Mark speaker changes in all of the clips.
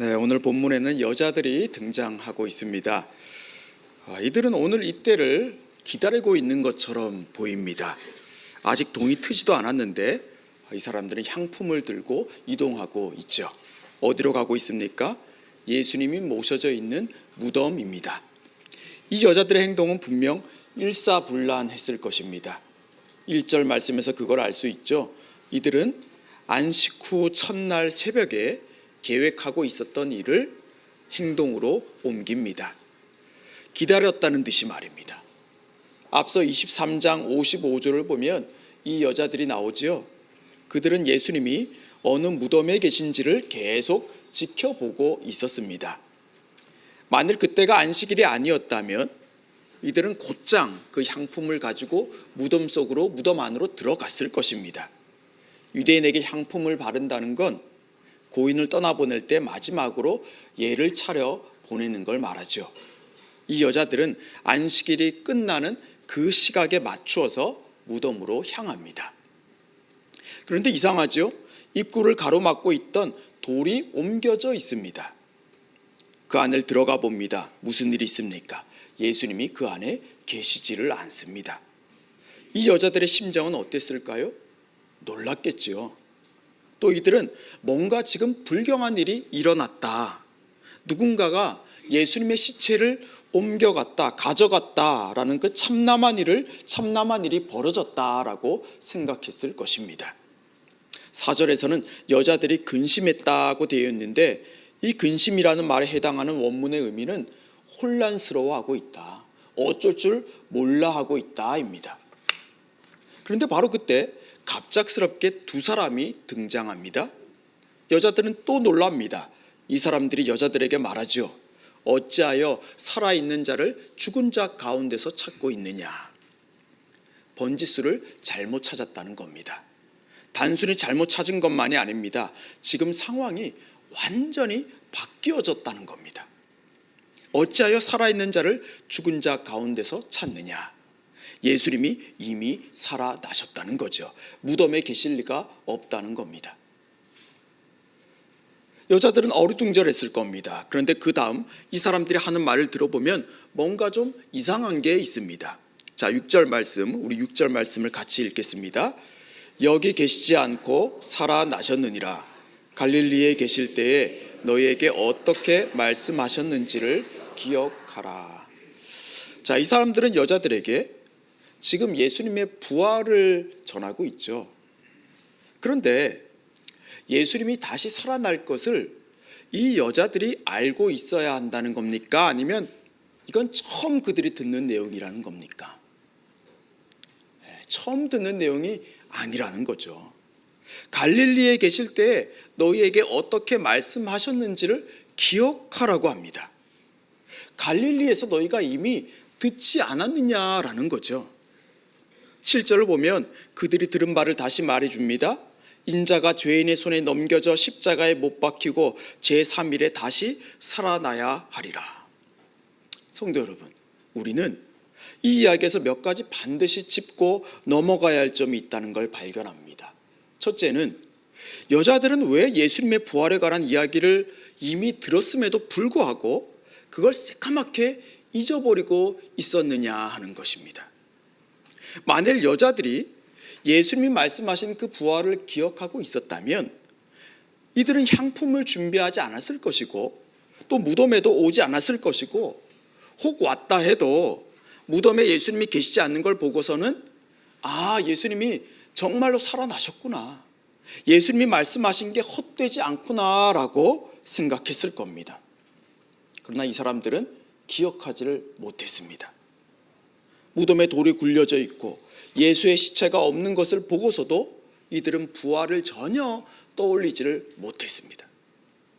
Speaker 1: 네, 오늘 본문에는 여자들이 등장하고 있습니다. 이들은 오늘 이때를 기다리고 있는 것처럼 보입니다. 아직 동이 트지도 않았는데 이 사람들은 향품을 들고 이동하고 있죠. 어디로 가고 있습니까? 예수님이 모셔져 있는 무덤입니다. 이 여자들의 행동은 분명 일사불란했을 것입니다. 1절 말씀에서 그걸 알 수 있죠. 이들은 안식 후 첫날 새벽에 계획하고 있었던 일을 행동으로 옮깁니다. 기다렸다는 듯이 말입니다. 앞서 23장 55절을 보면 이 여자들이 나오죠. 그들은 예수님이 어느 무덤에 계신지를 계속 지켜보고 있었습니다. 만일 그때가 안식일이 아니었다면 이들은 곧장 그 향품을 가지고 무덤 속으로, 무덤 안으로 들어갔을 것입니다. 유대인에게 향품을 바른다는 건 고인을 떠나보낼 때 마지막으로 예를 차려 보내는 걸 말하죠. 이 여자들은 안식일이 끝나는 그 시각에 맞추어서 무덤으로 향합니다. 그런데 이상하죠? 입구를 가로막고 있던 돌이 옮겨져 있습니다. 그 안을 들어가 봅니다. 무슨 일이 있습니까? 예수님이 그 안에 계시지를 않습니다. 이 여자들의 심정은 어땠을까요? 놀랐겠죠. 또 이들은 뭔가 지금 불경한 일이 일어났다. 누군가가 예수님의 시체를 옮겨갔다, 가져갔다라는 그 참남한 일이 벌어졌다라고 생각했을 것입니다. 4절에서는 여자들이 근심했다고 되어 있는데 이 근심이라는 말에 해당하는 원문의 의미는 혼란스러워하고 있다, 어쩔 줄 몰라 하고 있다입니다. 그런데 바로 그때 갑작스럽게 두 사람이 등장합니다. 여자들은 또 놀랍니다. 이 사람들이 여자들에게 말하죠. 어찌하여 살아있는 자를 죽은 자 가운데서 찾고 있느냐. 번지수를 잘못 찾았다는 겁니다. 단순히 잘못 찾은 것만이 아닙니다. 지금 상황이 완전히 바뀌어졌다는 겁니다. 어찌하여 살아있는 자를 죽은 자 가운데서 찾느냐. 예수님이 이미 살아나셨다는 거죠. 무덤에 계실 리가 없다는 겁니다. 여자들은 어리둥절했을 겁니다. 그런데 그 다음 이 사람들이 하는 말을 들어보면 뭔가 좀 이상한 게 있습니다. 자, 6절 말씀, 우리 6절 말씀을 같이 읽겠습니다. 여기 계시지 않고 살아나셨느니라. 갈릴리에 계실 때에 너희에게 어떻게 말씀하셨는지를 기억하라. 자, 이 사람들은 여자들에게 지금 예수님의 부활을 전하고 있죠. 그런데 예수님이 다시 살아날 것을 이 여자들이 알고 있어야 한다는 겁니까? 아니면 이건 처음 그들이 듣는 내용이라는 겁니까? 처음 듣는 내용이 아니라는 거죠. 갈릴리에 계실 때 너희에게 어떻게 말씀하셨는지를 기억하라고 합니다. 갈릴리에서 너희가 이미 듣지 않았느냐라는 거죠. 7절을 보면 그들이 들은 바를 다시 말해줍니다. 인자가 죄인의 손에 넘겨져 십자가에 못 박히고 제3일에 다시 살아나야 하리라. 성도 여러분, 우리는 이 이야기에서 몇 가지 반드시 짚고 넘어가야 할 점이 있다는 걸 발견합니다. 첫째는 여자들은 왜 예수님의 부활에 관한 이야기를 이미 들었음에도 불구하고 그걸 새까맣게 잊어버리고 있었느냐 하는 것입니다. 만일 여자들이 예수님이 말씀하신 그 부활을 기억하고 있었다면 이들은 향품을 준비하지 않았을 것이고 또 무덤에도 오지 않았을 것이고 혹 왔다 해도 무덤에 예수님이 계시지 않는 걸 보고서는 예수님이 정말로 살아나셨구나, 예수님이 말씀하신 게 헛되지 않구나라고 생각했을 겁니다. 그러나 이 사람들은 기억하지를 못했습니다. 무덤에 돌이 굴려져 있고 예수의 시체가 없는 것을 보고서도 이들은 부활을 전혀 떠올리지를 못했습니다.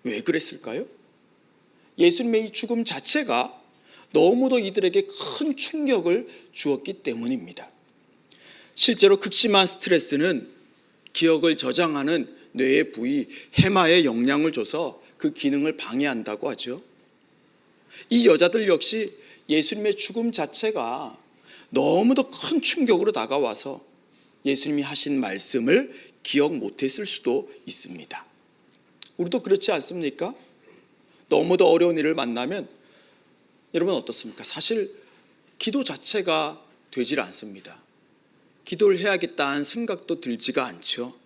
Speaker 1: 왜 그랬을까요? 예수님의 이 죽음 자체가 너무도 이들에게 큰 충격을 주었기 때문입니다. 실제로 극심한 스트레스는 기억을 저장하는 뇌의 부위 해마에 영향을 줘서 그 기능을 방해한다고 하죠. 이 여자들 역시 예수님의 죽음 자체가 너무도 큰 충격으로 다가와서 예수님이 하신 말씀을 기억 못했을 수도 있습니다. 우리도 그렇지 않습니까? 너무도 어려운 일을 만나면 여러분 어떻습니까? 사실 기도 자체가 되질 않습니다. 기도를 해야겠다는 생각도 들지가 않죠.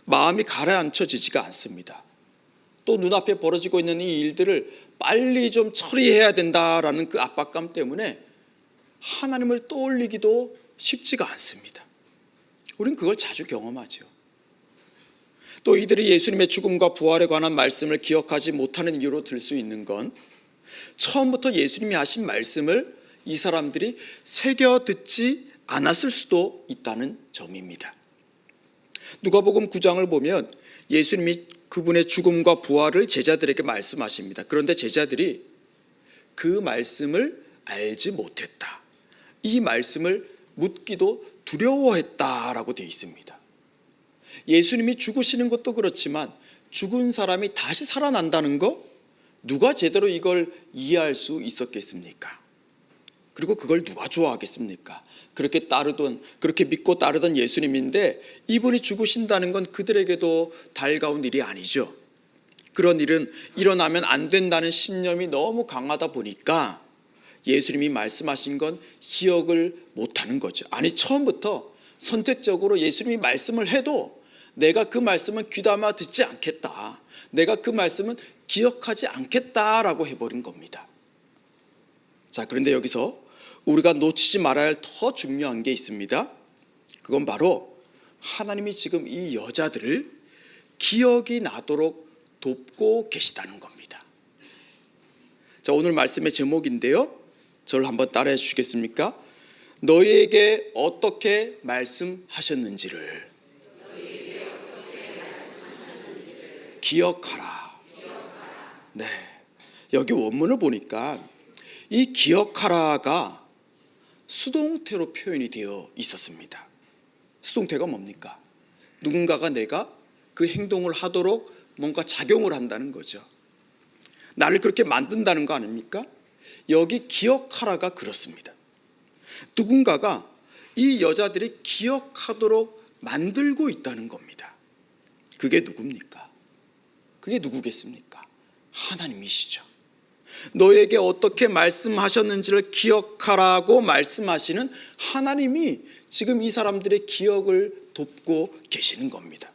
Speaker 1: 마음이 가라앉혀지지가 않습니다. 또 눈앞에 벌어지고 있는 이 일들을 빨리 좀 처리해야 된다라는 그 압박감 때문에 하나님을 떠올리기도 쉽지가 않습니다. 우린 그걸 자주 경험하죠. 또 이들이 예수님의 죽음과 부활에 관한 말씀을 기억하지 못하는 이유로 들 수 있는 건 처음부터 예수님이 하신 말씀을 이 사람들이 새겨 듣지 않았을 수도 있다는 점입니다. 누가복음 9장을 보면 예수님이 그분의 죽음과 부활을 제자들에게 말씀하십니다. 그런데 제자들이 그 말씀을 알지 못했다. 이 말씀을 묻기도 두려워했다라고 되어 있습니다. 예수님이 죽으시는 것도 그렇지만 죽은 사람이 다시 살아난다는 거 누가 제대로 이걸 이해할 수 있었겠습니까? 그리고 그걸 누가 좋아하겠습니까? 그렇게 믿고 따르던 예수님인데 이분이 죽으신다는 건 그들에게도 달가운 일이 아니죠. 그런 일은 일어나면 안 된다는 신념이 너무 강하다 보니까 예수님이 말씀하신 건 기억을 못하는 거죠. 아니, 처음부터 선택적으로 예수님이 말씀을 해도 내가 그 말씀은 귀담아 듣지 않겠다, 내가 그 말씀은 기억하지 않겠다라고 해버린 겁니다. 자, 그런데 여기서 우리가 놓치지 말아야 할 더 중요한 게 있습니다. 그건 바로 하나님이 지금 이 여자들을 기억이 나도록 돕고 계시다는 겁니다. 자, 오늘 말씀의 제목인데요, 저를 한번 따라해 주시겠습니까? 너희에게 어떻게 말씀하셨는지를 기억하라. 네, 여기 원문을 보니까 이 기억하라가 수동태로 표현이 되어 있었습니다. 수동태가 뭡니까? 누군가가 내가 그 행동을 하도록 뭔가 작용을 한다는 거죠. 나를 그렇게 만든다는 거 아닙니까? 여기 기억하라가 그렇습니다. 누군가가 이 여자들이 기억하도록 만들고 있다는 겁니다. 그게 누굽니까? 그게 누구겠습니까? 하나님이시죠. 너에게 어떻게 말씀하셨는지를 기억하라고 말씀하시는 하나님이 지금 이 사람들의 기억을 돕고 계시는 겁니다.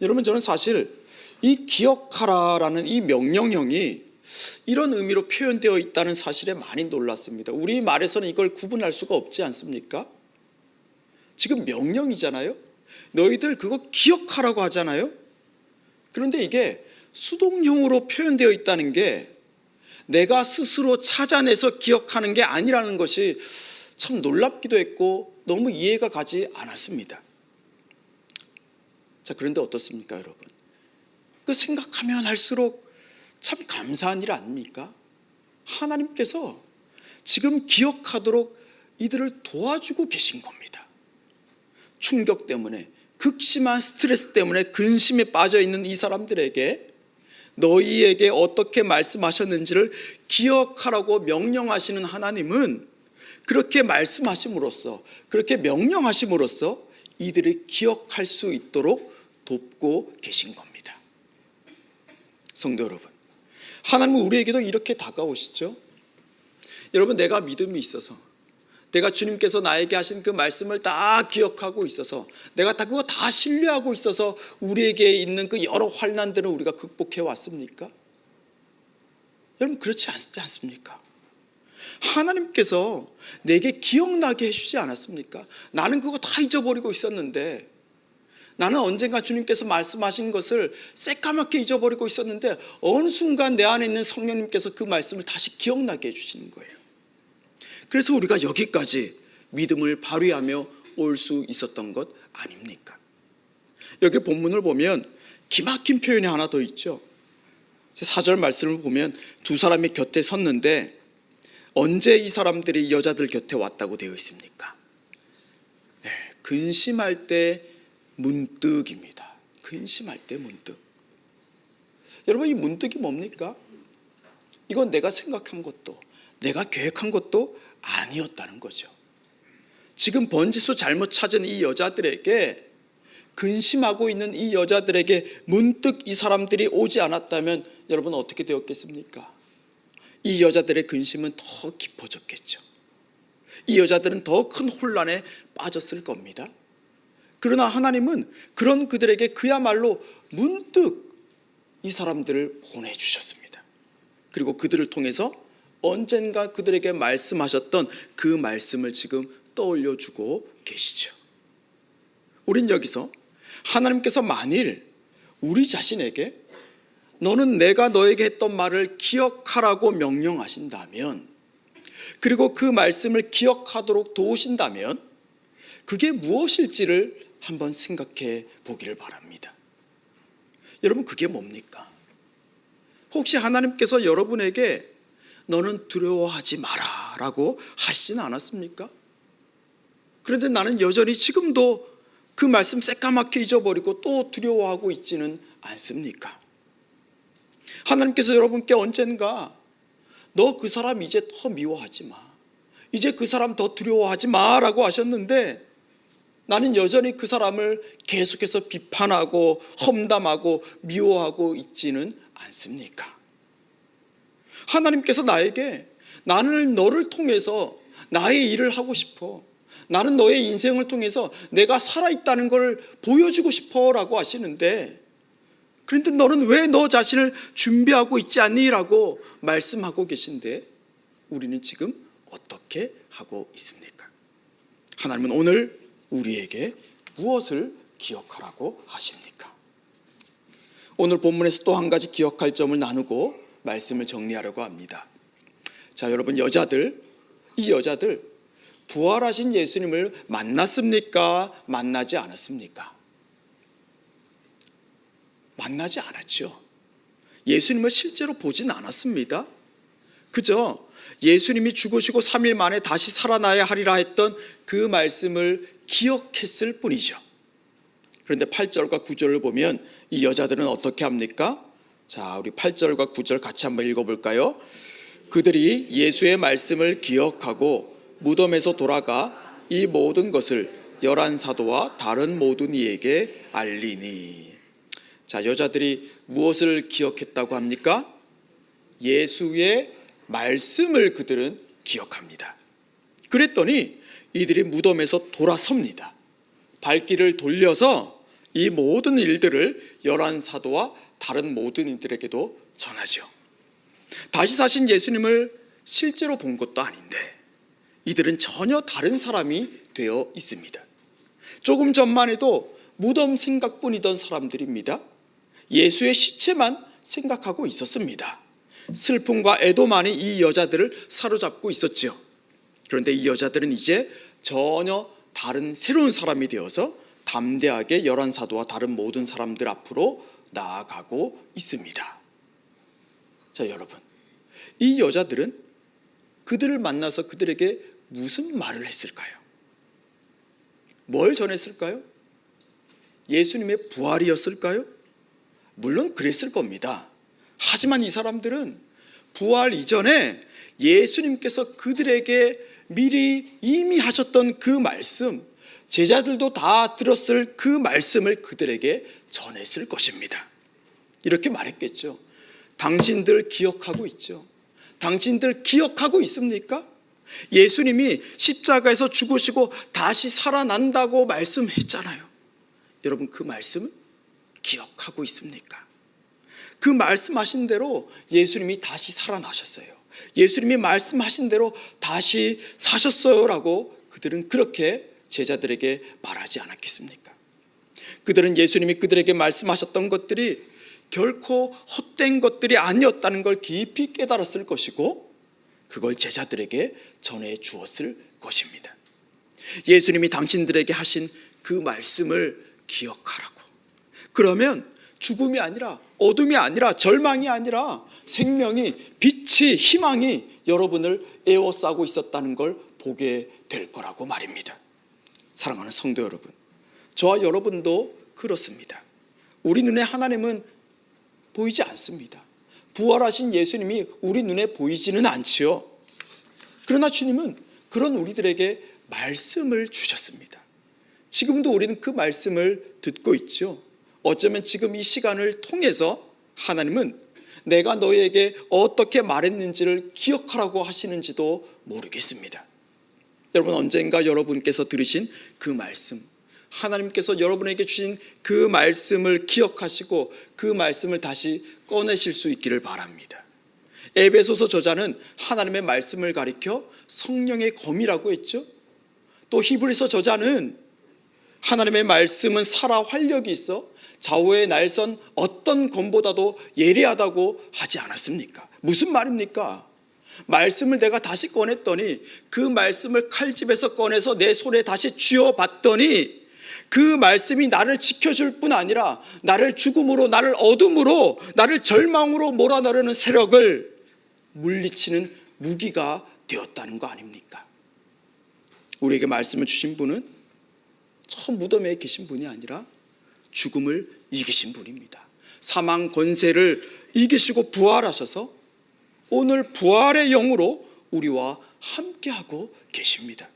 Speaker 1: 여러분, 저는 사실 이 기억하라라는 이 명령형이 이런 의미로 표현되어 있다는 사실에 많이 놀랐습니다. 우리 말에서는 이걸 구분할 수가 없지 않습니까? 지금 명령이잖아요. 너희들 그거 기억하라고 하잖아요. 그런데 이게 수동형으로 표현되어 있다는 게 내가 스스로 찾아내서 기억하는 게 아니라는 것이 참 놀랍기도 했고 너무 이해가 가지 않았습니다. 자, 그런데 어떻습니까, 여러분? 그 생각하면 할수록 참 감사한 일 아닙니까? 하나님께서 지금 기억하도록 이들을 도와주고 계신 겁니다. 충격 때문에, 극심한 스트레스 때문에 근심에 빠져 있는 이 사람들에게 너희에게 어떻게 말씀하셨는지를 기억하라고 명령하시는 하나님은 그렇게 말씀하심으로써, 그렇게 명령하심으로써 이들이 기억할 수 있도록 돕고 계신 겁니다. 성도 여러분, 하나님은 우리에게도 이렇게 다가오시죠. 여러분, 내가 믿음이 있어서, 내가 주님께서 나에게 하신 그 말씀을 다 기억하고 있어서, 내가 그거 다 신뢰하고 있어서 우리에게 있는 그 여러 환난들을 우리가 극복해 왔습니까? 여러분, 그렇지 않지 않습니까? 하나님께서 내게 기억나게 해주지 않았습니까? 나는 그거 다 잊어버리고 있었는데, 나는 언젠가 주님께서 말씀하신 것을 새까맣게 잊어버리고 있었는데 어느 순간 내 안에 있는 성령님께서 그 말씀을 다시 기억나게 해주시는 거예요. 그래서 우리가 여기까지 믿음을 발휘하며 올 수 있었던 것 아닙니까? 여기 본문을 보면 기막힌 표현이 하나 더 있죠. 4절 말씀을 보면 두 사람이 곁에 섰는데 언제 이 사람들이 여자들 곁에 왔다고 되어 있습니까? 네, 근심할 때 문득입니다. 근심할 때 문득. 여러분, 이 문득이 뭡니까? 이건 내가 생각한 것도, 내가 계획한 것도 아니었다는 거죠. 지금 번지수 잘못 찾은 이 여자들에게, 근심하고 있는 이 여자들에게 문득 이 사람들이 오지 않았다면 여러분 어떻게 되었겠습니까? 이 여자들의 근심은 더 깊어졌겠죠. 이 여자들은 더 큰 혼란에 빠졌을 겁니다. 그러나 하나님은 그런 그들에게 그야말로 문득 이 사람들을 보내주셨습니다. 그리고 그들을 통해서 언젠가 그들에게 말씀하셨던 그 말씀을 지금 떠올려주고 계시죠. 우린 여기서 하나님께서 만일 우리 자신에게 너는 내가 너에게 했던 말을 기억하라고 명령하신다면, 그리고 그 말씀을 기억하도록 도우신다면 그게 무엇일지를 한번 생각해 보기를 바랍니다. 여러분, 그게 뭡니까? 혹시 하나님께서 여러분에게 너는 두려워하지 마라 라고 하시진 않았습니까? 그런데 나는 여전히 지금도 그 말씀 새까맣게 잊어버리고 또 두려워하고 있지는 않습니까? 하나님께서 여러분께 언젠가 너 그 사람 이제 더 미워하지 마, 이제 그 사람 더 두려워하지 마 라고 하셨는데 나는 여전히 그 사람을 계속해서 비판하고 험담하고 미워하고 있지는 않습니까? 하나님께서 나에게 나는 너를 통해서 나의 일을 하고 싶어, 나는 너의 인생을 통해서 내가 살아있다는 걸 보여주고 싶어 라고 하시는데, 그런데 너는 왜 너 자신을 준비하고 있지 않니? 라고 말씀하고 계신데 우리는 지금 어떻게 하고 있습니까? 하나님은 오늘 우리에게 무엇을 기억하라고 하십니까? 오늘 본문에서 또 한 가지 기억할 점을 나누고 말씀을 정리하려고 합니다. 자, 여러분, 이 여자들 부활하신 예수님을 만났습니까? 만나지 않았습니까? 만나지 않았죠. 예수님을 실제로 보진 않았습니다. 그저 예수님이 죽으시고 3일 만에 다시 살아나야 하리라 했던 그 말씀을 기억했을 뿐이죠. 그런데 8절과 9절을 보면 이 여자들은 어떻게 합니까? 자, 우리 8절과 9절 같이 한번 읽어볼까요? 그들이 예수의 말씀을 기억하고 무덤에서 돌아가 이 모든 것을 11사도와 다른 모든 이에게 알리니. 자, 여자들이 무엇을 기억했다고 합니까? 예수의 말씀을 그들은 기억합니다. 그랬더니 이들이 무덤에서 돌아섭니다. 발길을 돌려서 이 모든 일들을 11사도와 다른 모든 이들에게도 전하죠. 다시 사신 예수님을 실제로 본 것도 아닌데 이들은 전혀 다른 사람이 되어 있습니다. 조금 전만 해도 무덤 생각뿐이던 사람들입니다. 예수의 시체만 생각하고 있었습니다. 슬픔과 애도만이 이 여자들을 사로잡고 있었죠. 그런데 이 여자들은 이제 전혀 다른 새로운 사람이 되어서 담대하게 11사도와 다른 모든 사람들 앞으로 나아가고 있습니다. 자, 여러분, 이 여자들은 그들을 만나서 그들에게 무슨 말을 했을까요? 뭘 전했을까요? 예수님의 부활이었을까요? 물론 그랬을 겁니다. 하지만 이 사람들은 부활 이전에 예수님께서 그들에게 미리 이미 하셨던 그 말씀, 제자들도 다 들었을 그 말씀을 그들에게 전했을 것입니다. 이렇게 말했겠죠. 당신들 기억하고 있죠? 당신들 기억하고 있습니까? 예수님이 십자가에서 죽으시고 다시 살아난다고 말씀했잖아요. 여러분, 그 말씀은 기억하고 있습니까? 그 말씀하신 대로 예수님이 다시 살아나셨어요. 예수님이 말씀하신 대로 다시 사셨어요 라고 그들은 그렇게 제자들에게 말하지 않았겠습니까? 그들은 예수님이 그들에게 말씀하셨던 것들이 결코 헛된 것들이 아니었다는 걸 깊이 깨달았을 것이고 그걸 제자들에게 전해 주었을 것입니다. 예수님이 당신들에게 하신 그 말씀을 기억하라고. 그러면 죽음이 아니라 어둠이 아니라 절망이 아니라 생명이, 빛이, 희망이 여러분을 에워싸고 있었다는 걸 보게 될 거라고 말입니다. 사랑하는 성도 여러분, 저와 여러분도 그렇습니다. 우리 눈에 하나님은 보이지 않습니다. 부활하신 예수님이 우리 눈에 보이지는 않지요. 그러나 주님은 그런 우리들에게 말씀을 주셨습니다. 지금도 우리는 그 말씀을 듣고 있죠. 어쩌면 지금 이 시간을 통해서 하나님은 내가 너희에게 어떻게 말했는지를 기억하라고 하시는지도 모르겠습니다. 여러분, 언젠가 여러분께서 들으신 그 말씀, 하나님께서 여러분에게 주신 그 말씀을 기억하시고 그 말씀을 다시 꺼내실 수 있기를 바랍니다. 에베소서 저자는 하나님의 말씀을 가리켜 성령의 검이라고 했죠. 또 히브리서 저자는 하나님의 말씀은 살아 활력이 있어 좌우의 날선 어떤 검보다도 예리하다고 하지 않았습니까? 무슨 말입니까? 말씀을 내가 다시 꺼냈더니 그 말씀을 칼집에서 꺼내서 내 손에 다시 쥐어봤더니 그 말씀이 나를 지켜줄 뿐 아니라 나를 죽음으로, 나를 어둠으로, 나를 절망으로 몰아넣으려는 세력을 물리치는 무기가 되었다는 거 아닙니까? 우리에게 말씀을 주신 분은 저 무덤에 계신 분이 아니라 죽음을 이기신 분입니다. 사망 권세를 이기시고 부활하셔서 오늘 부활의 영으로 우리와 함께하고 계십니다.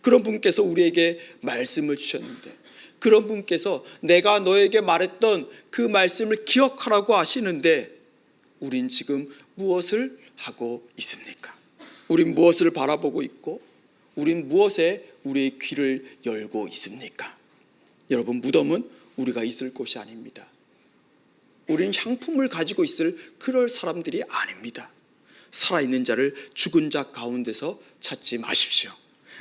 Speaker 1: 그런 분께서 우리에게 말씀을 주셨는데, 그런 분께서 내가 너에게 말했던 그 말씀을 기억하라고 하시는데 우린 지금 무엇을 하고 있습니까? 우린 무엇을 바라보고 있고 우린 무엇에 우리의 귀를 열고 있습니까? 여러분, 무덤은 우리가 있을 곳이 아닙니다. 우린 향품을 가지고 있을 그럴 사람들이 아닙니다. 살아있는 자를 죽은 자 가운데서 찾지 마십시오.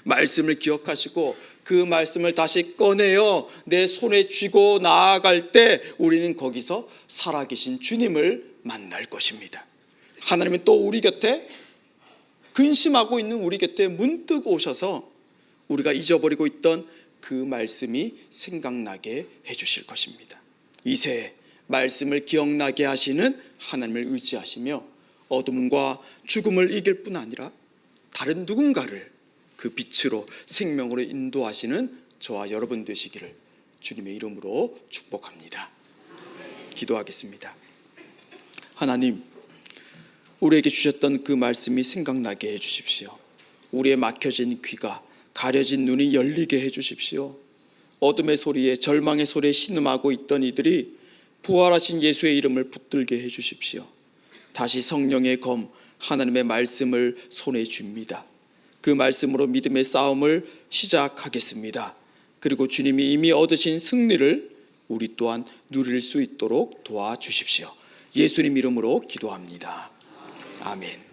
Speaker 1: 말씀을 기억하시고 그 말씀을 다시 꺼내어 내 손에 쥐고 나아갈 때 우리는 거기서 살아계신 주님을 만날 것입니다. 하나님은 또 우리 곁에, 근심하고 있는 우리 곁에 문득 오셔서 우리가 잊어버리고 있던 그 말씀이 생각나게 해주실 것입니다. 이새 말씀을 기억나게 하시는 하나님을 의지하시며 어둠과 죽음을 이길 뿐 아니라 다른 누군가를 그 빛으로, 생명으로 인도하시는 저와 여러분 되시기를 주님의 이름으로 축복합니다. 기도하겠습니다. 하나님, 우리에게 주셨던 그 말씀이 생각나게 해주십시오. 우리의 막혀진 귀가, 가려진 눈이 열리게 해주십시오. 어둠의 소리에, 절망의 소리에 신음하고 있던 이들이 부활하신 예수의 이름을 붙들게 해주십시오. 다시 성령의 검, 하나님의 말씀을 손에 쥡니다. 그 말씀으로 믿음의 싸움을 시작하겠습니다. 그리고 주님이 이미 얻으신 승리를 우리 또한 누릴 수 있도록 도와주십시오. 예수님 이름으로 기도합니다. 아멘.